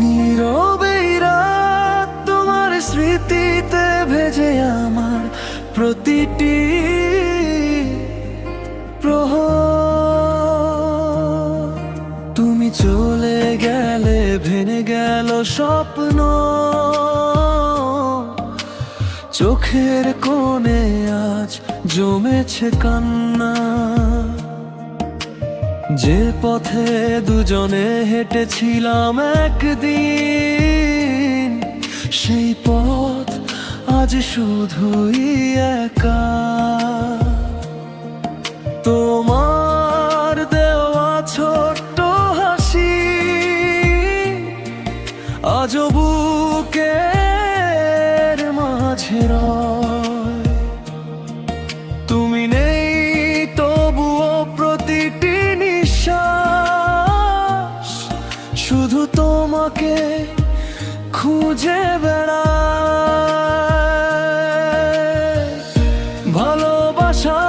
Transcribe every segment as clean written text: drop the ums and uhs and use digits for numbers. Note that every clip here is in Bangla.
নীরবেই রাত তোমার স্মৃতিতে ভেজে আমার প্রতিটি প্রহর। তুমি চলে গেলে ভেঙে গেল স্বপ্ন, চোখের কোণে আজ জমেছে কান্না। যে পথে দুজনে হেঁটেছিলাম একদিন, সেই পথ আজ শুধুই একা। তোমার দেওয়া ছোট্ট হাসি আজ বুকের মাঝে রয়। তুমি নেই তবুও প্রতিটি নিঃশ্বাস শুধু তোমাকে খুঁজে বেড়ায়। ভালোবাসা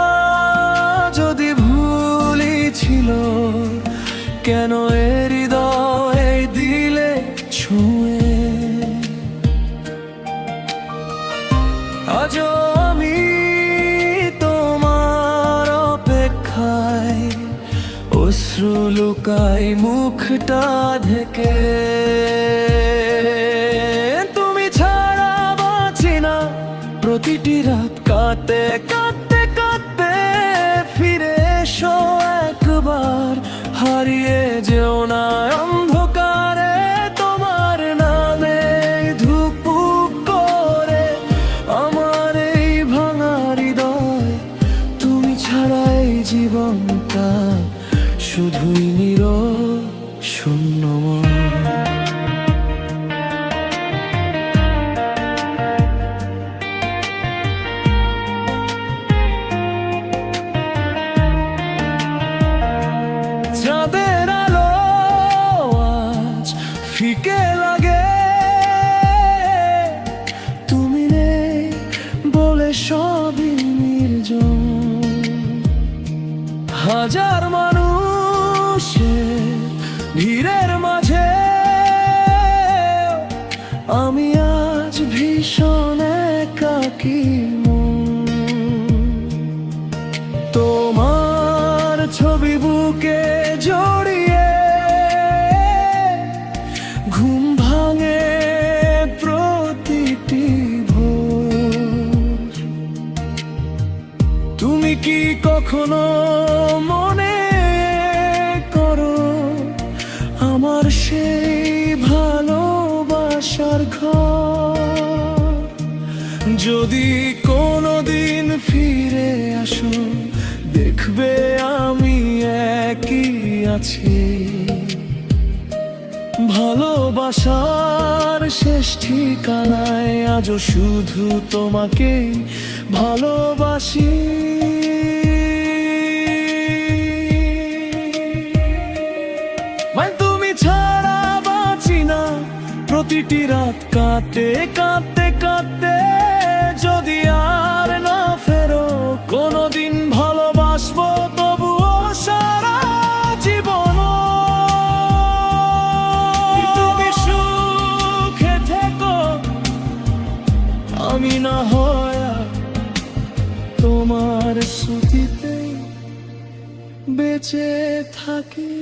যদি ভুলই ছিল, কেন এ হৃদয়ে দিলে ছুঁয়ে? আজও আমি তোমার অপেক্ষায় অশ্রু লুকাই মুখটা ঢেকে। তুমি ছাড়া বাঁচি না, প্রতিটি রাত কাটতে কাটতে কাটতে ফিরে এসো একবার। হারিয়ে যেও না অন্ধকারে তোমার নামে ধুকপুক করে আমার এই ভাঙা হৃদয়। তুমি ছাড়া এই জীবনটা শুধুই নীরব শূন্যময়। চাঁদের আলো আজ ফিকে লাগে, তুমি নেই বলে সবই নির্জন। হাজার মানুষের ভিড়ের মাঝে আমি আজ ভীষণ একাকী মন। তোমার ছবি বুকে জড়িয়ে ঘুম ভাঙে প্রতিটি ভোর। তুমি কি কখনো মনে করো আমার সেই ভালোবাসার ঘর? যদি কোনোদিন ফিরে আসো, দেখবে আমি একই আছি। ভালোবাসার শেষ ঠিকানায় আজও শুধু তোমাকে ভালোবাসি। তুমি ছাড়া বাঁচি না, প্রতিটি রাত কাটতে কাটতে কাটতে। যদি আর না ফেরো কোনোদিন ভালোবাসবো তবুও সারা জীবন। তুমি সুখে থেকো, আমি না হয় তোমার স্মৃতিতে বেঁচে থাকি।